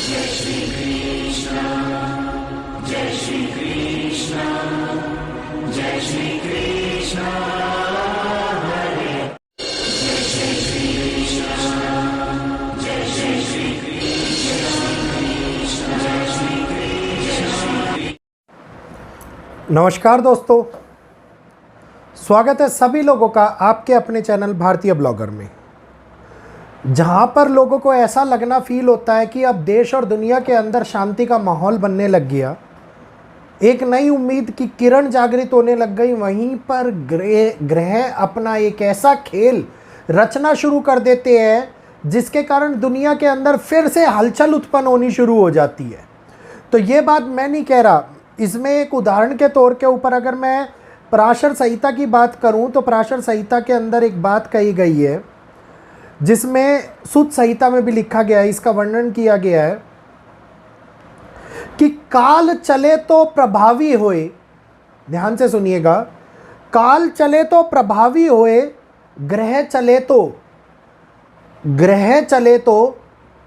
जय श्री कृष्ण, जय श्री कृष्ण, जय श्री कृष्ण हरे, जय श्री कृष्ण, जय श्री कृष्ण, जय श्री कृष्ण। नमस्कार दोस्तों, स्वागत है सभी लोगों का आपके अपने चैनल भारतीय ब्लॉगर में, जहां पर लोगों को ऐसा लगना फील होता है कि अब देश और दुनिया के अंदर शांति का माहौल बनने लग गया, एक नई उम्मीद की किरण जागृत होने लग गई। वहीं पर ग्रह अपना एक ऐसा खेल रचना शुरू कर देते हैं जिसके कारण दुनिया के अंदर फिर से हलचल उत्पन्न होनी शुरू हो जाती है। तो ये बात मैं नहीं कह रहा, इसमें एक उदाहरण के तौर के ऊपर अगर मैं पराशर संहिता की बात करूं तो पराशर संहिता के अंदर एक बात कही गई है जिसमें सुत संहिता में भी लिखा गया है, इसका वर्णन किया गया है कि काल चले तो प्रभावी होए। ध्यान से सुनिएगा, काल चले तो प्रभावी होए, ग्रह चले तो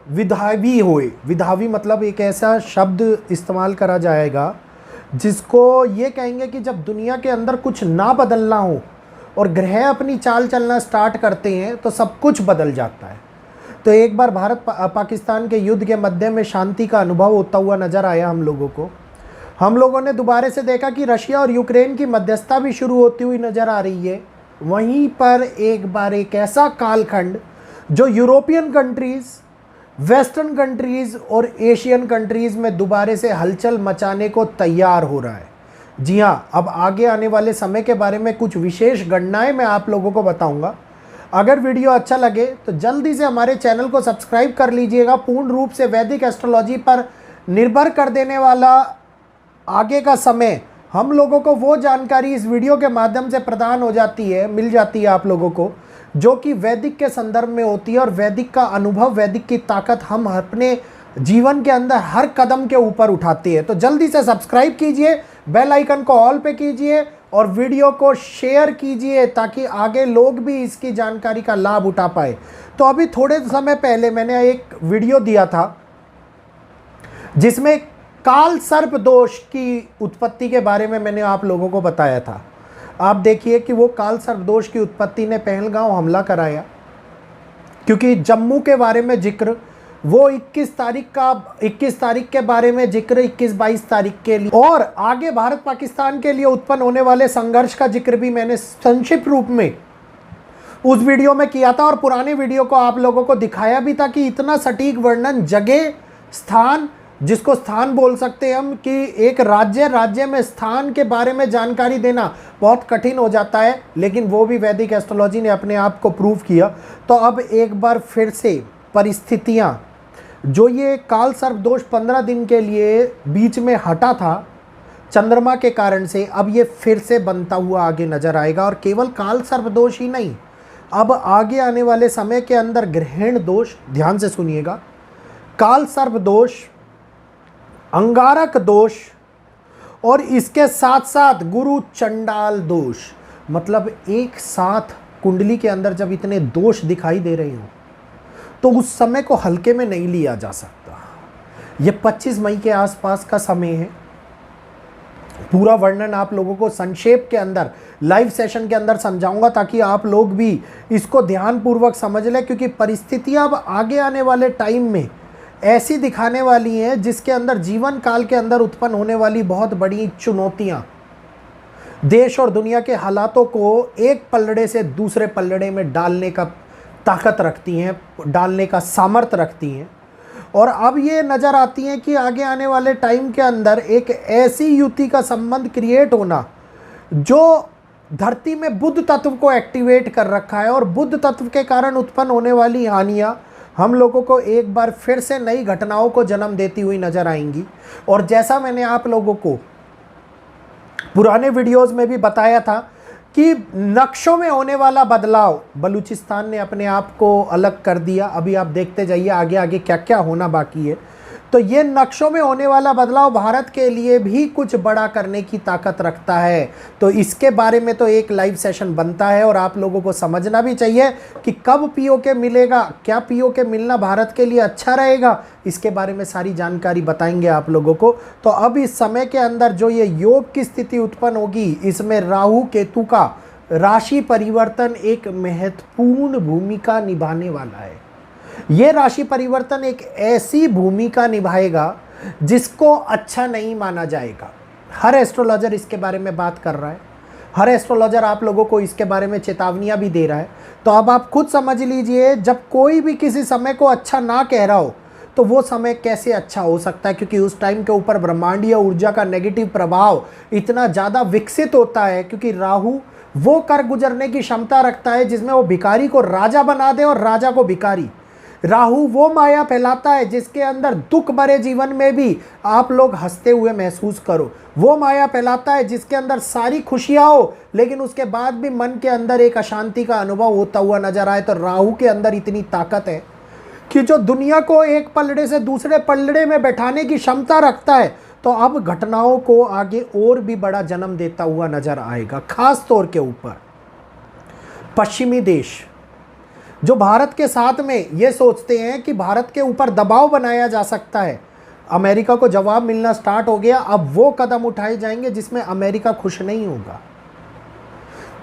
विधावी होए। विधावी मतलब एक ऐसा शब्द इस्तेमाल करा जाएगा जिसको ये कहेंगे कि जब दुनिया के अंदर कुछ ना बदलना हो और ग्रह अपनी चाल चलना स्टार्ट करते हैं तो सब कुछ बदल जाता है। तो एक बार भारत पाकिस्तान के युद्ध के मध्य में शांति का अनुभव होता हुआ नज़र आया हम लोगों को। हम लोगों ने दोबारा से देखा कि रशिया और यूक्रेन की मध्यस्थता भी शुरू होती हुई नज़र आ रही है। वहीं पर एक बार एक ऐसा कालखंड जो यूरोपियन कंट्रीज़, वेस्टर्न कंट्रीज़ और एशियन कंट्रीज़ में दोबारा से हलचल मचाने को तैयार हो रहा है। जी हाँ, अब आगे आने वाले समय के बारे में कुछ विशेष गणनाएं मैं आप लोगों को बताऊंगा। अगर वीडियो अच्छा लगे तो जल्दी से हमारे चैनल को सब्सक्राइब कर लीजिएगा। पूर्ण रूप से वैदिक एस्ट्रोलॉजी पर निर्भर कर देने वाला आगे का समय हम लोगों को वो जानकारी इस वीडियो के माध्यम से प्रदान हो जाती है, मिल जाती है आप लोगों को, जो कि वैदिक के संदर्भ में होती है। और वैदिक का अनुभव, वैदिक की ताकत हम अपने जीवन के अंदर हर कदम के ऊपर उठाते हैं। तो जल्दी से सब्सक्राइब कीजिए, बेल आइकन को ऑल पे कीजिए और वीडियो को शेयर कीजिए ताकि आगे लोग भी इसकी जानकारी का लाभ उठा पाए। तो अभी थोड़े समय पहले मैंने एक वीडियो दिया था जिसमें काल सर्प दोष की उत्पत्ति के बारे में मैंने आप लोगों को बताया था। आप देखिए कि वो काल सर्प दोष की उत्पत्ति ने पहलगांव हमला कराया, क्योंकि जम्मू के बारे में जिक्र वो 21 तारीख के बारे में जिक्र 21-22 तारीख के लिए, और आगे भारत पाकिस्तान के लिए उत्पन्न होने वाले संघर्ष का जिक्र भी मैंने संक्षिप्त रूप में उस वीडियो में किया था। और पुराने वीडियो को आप लोगों को दिखाया भी था कि इतना सटीक वर्णन, जगह, स्थान, जिसको स्थान बोल सकते हैं हम, कि एक राज्य में स्थान के बारे में जानकारी देना बहुत कठिन हो जाता है, लेकिन वो भी वैदिक एस्ट्रोलॉजी ने अपने आप को प्रूव किया। तो अब एक बार फिर से परिस्थितियां, जो ये काल सर्प दोष 15 दिन के लिए बीच में हटा था चंद्रमा के कारण से, अब ये फिर से बनता हुआ आगे नजर आएगा। और केवल काल सर्प दोष ही नहीं, अब आगे आने वाले समय के अंदर ग्रहण दोष, ध्यान से सुनिएगा, काल सर्प दोष, अंगारक दोष और इसके साथ साथ गुरु चंडाल दोष। मतलब एक साथ कुंडली के अंदर जब इतने दोष दिखाई दे रहे हो तो उस समय को हल्के में नहीं लिया जा सकता। ये 25 मई के आसपास का समय है। पूरा वर्णन आप लोगों को संक्षेप के अंदर लाइव सेशन के अंदर समझाऊंगा ताकि आप लोग भी इसको ध्यानपूर्वक समझ लें, क्योंकि परिस्थितियां अब आगे आने वाले टाइम में ऐसी दिखाने वाली हैं जिसके अंदर जीवन काल के अंदर उत्पन्न होने वाली बहुत बड़ी चुनौतियां देश और दुनिया के हालातों को एक पलड़े से दूसरे पलड़े में डालने का ताकत रखती हैं, डालने का सामर्थ्य रखती हैं। और अब ये नज़र आती हैं कि आगे आने वाले टाइम के अंदर एक ऐसी युति का संबंध क्रिएट होना जो धरती में बुध तत्व को एक्टिवेट कर रखा है, और बुध तत्व के कारण उत्पन्न होने वाली हानियां हम लोगों को एक बार फिर से नई घटनाओं को जन्म देती हुई नजर आएंगी। और जैसा मैंने आप लोगों को पुराने वीडियोस में भी बताया था कि नक्शों में होने वाला बदलाव, बलूचिस्तान ने अपने आप को अलग कर दिया। अभी आप देखते जाइए आगे आगे क्या क्या होना बाकी है। तो ये नक्शों में होने वाला बदलाव भारत के लिए भी कुछ बड़ा करने की ताकत रखता है। तो इसके बारे में तो एक लाइव सेशन बनता है और आप लोगों को समझना भी चाहिए कि कब पीओके मिलेगा, क्या पीओके मिलना भारत के लिए अच्छा रहेगा, इसके बारे में सारी जानकारी बताएंगे आप लोगों को। तो अब इस समय के अंदर जो ये योग की स्थिति उत्पन्न होगी, इसमें राहु केतु का राशि परिवर्तन एक महत्वपूर्ण भूमिका निभाने वाला है। ये राशि परिवर्तन एक ऐसी भूमिका निभाएगा जिसको अच्छा नहीं माना जाएगा। हर एस्ट्रोलॉजर इसके बारे में बात कर रहा है, हर एस्ट्रोलॉजर आप लोगों को इसके बारे में चेतावनियां भी दे रहा है। तो अब आप खुद समझ लीजिए, जब कोई भी किसी समय को अच्छा ना कह रहा हो तो वो समय कैसे अच्छा हो सकता है, क्योंकि उस टाइम के ऊपर ब्रह्मांडीय ऊर्जा का नेगेटिव प्रभाव इतना ज़्यादा विकसित होता है, क्योंकि राहु वो कर गुजरने की क्षमता रखता है जिसमें वो भिखारी को राजा बना दे और राजा को भिखारी। राहु वो माया फैलाता है जिसके अंदर दुख भरे जीवन में भी आप लोग हंसते हुए महसूस करो। वो माया फैलाता है जिसके अंदर सारी खुशियां हो लेकिन उसके बाद भी मन के अंदर एक अशांति का अनुभव होता हुआ नजर आए। तो राहु के अंदर इतनी ताकत है कि जो दुनिया को एक पलड़े से दूसरे पलड़े में बैठाने की क्षमता रखता है। तो अब घटनाओं को आगे और भी बड़ा जन्म देता हुआ नजर आएगा। खास तौर के ऊपर पश्चिमी देश जो भारत के साथ में ये सोचते हैं कि भारत के ऊपर दबाव बनाया जा सकता है, अमेरिका को जवाब मिलना स्टार्ट हो गया। अब वो कदम उठाए जाएंगे जिसमें अमेरिका खुश नहीं होगा।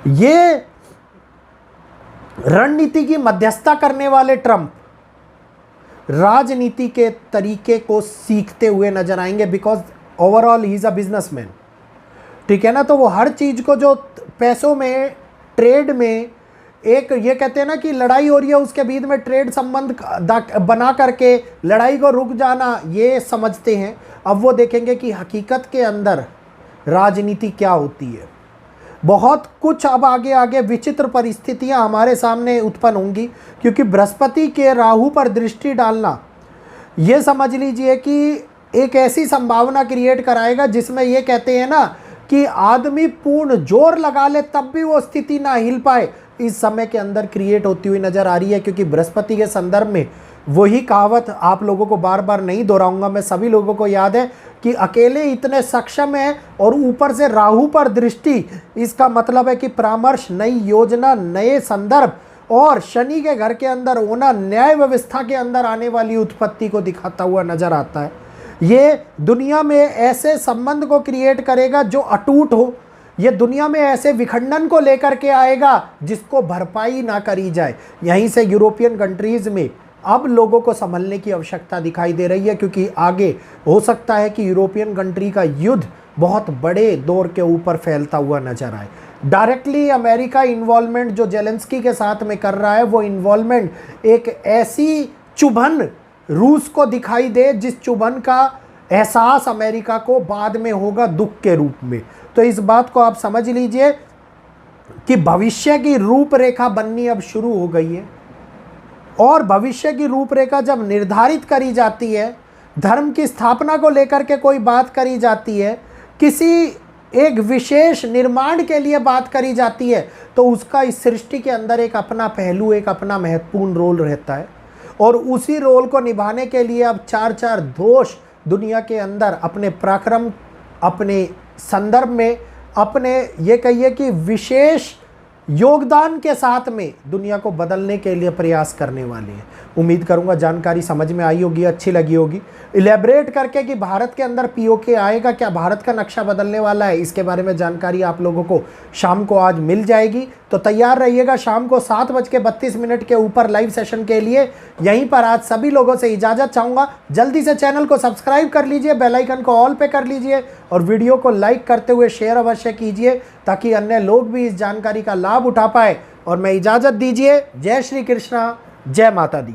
ये रणनीति की मध्यस्थता करने वाले ट्रंप राजनीति के तरीके को सीखते हुए नजर आएंगे, because overall he is a businessman, ठीक है ना। तो वो हर चीज को जो पैसों में, ट्रेड में, एक ये कहते हैं ना कि लड़ाई हो रही है उसके बीच में ट्रेड संबंध बना करके लड़ाई को रुक जाना, ये समझते हैं। अब वो देखेंगे कि हकीकत के अंदर राजनीति क्या होती है। बहुत कुछ अब आगे आगे विचित्र परिस्थितियां हमारे सामने उत्पन्न होंगी, क्योंकि बृहस्पति के राहु पर दृष्टि डालना ये समझ लीजिए कि एक ऐसी संभावना क्रिएट कराएगा जिसमें ये कहते हैं ना कि आदमी पूर्ण जोर लगा ले तब भी वो स्थिति ना हिल पाए, इस समय के अंदर क्रिएट होती हुई नजर आ रही है। क्योंकि बृहस्पति के संदर्भ में वही कहावत आप लोगों को बार बार नहीं दोहराऊंगा, मैं सभी लोगों को याद है कि अकेले इतने सक्षम है और ऊपर से राहु पर दृष्टि, इसका मतलब है कि परामर्श, नई योजना, नए संदर्भ और शनि के घर के अंदर होना न्याय व्यवस्था के अंदर आने वाली उत्पत्ति को दिखाता हुआ नजर आता है। ये दुनिया में ऐसे संबंध को क्रिएट करेगा जो अटूट हो। ये दुनिया में ऐसे विखंडन को लेकर के आएगा जिसको भरपाई ना करी जाए। यहीं से यूरोपियन कंट्रीज में अब लोगों को संभलने की आवश्यकता दिखाई दे रही है, क्योंकि आगे हो सकता है कि यूरोपियन कंट्री का युद्ध बहुत बड़े दौर के ऊपर फैलता हुआ नजर आए। डायरेक्टली अमेरिका इन्वॉल्वमेंट जो जेलेंस्की के साथ में कर रहा है, वो इन्वॉल्वमेंट एक ऐसी चुभन रूस को दिखाई दे जिस चुभन का एहसास अमेरिका को बाद में होगा दुख के रूप में। तो इस बात को आप समझ लीजिए कि भविष्य की रूपरेखा बननी अब शुरू हो गई है। और भविष्य की रूपरेखा जब निर्धारित करी जाती है, धर्म की स्थापना को लेकर के कोई बात करी जाती है, किसी एक विशेष निर्माण के लिए बात करी जाती है, तो उसका इस सृष्टि के अंदर एक अपना पहलू, एक अपना महत्वपूर्ण रोल रहता है। और उसी रोल को निभाने के लिए अब चार चार दोष दुनिया के अंदर अपने पराक्रम, अपने संदर्भ में, अपने ये कहिए कि विशेष योगदान के साथ में दुनिया को बदलने के लिए प्रयास करने वाले हैं। उम्मीद करूंगा जानकारी समझ में आई होगी, अच्छी लगी होगी। इलेबरेट करके कि भारत के अंदर पीओके आएगा, क्या भारत का नक्शा बदलने वाला है, इसके बारे में जानकारी आप लोगों को शाम को आज मिल जाएगी। तो तैयार रहिएगा शाम को 7:32 के ऊपर लाइव सेशन के लिए। यहीं पर आज सभी लोगों से इजाज़त चाहूँगा। जल्दी से चैनल को सब्सक्राइब कर लीजिए, बेल आइकन को ऑल पे कर लीजिए और वीडियो को लाइक करते हुए शेयर अवश्य कीजिए, ताकि अन्य लोग भी इस जानकारी का लाभ उठा पाए। और मैं इजाज़त दीजिए। जय श्री कृष्णा, जय माता दी।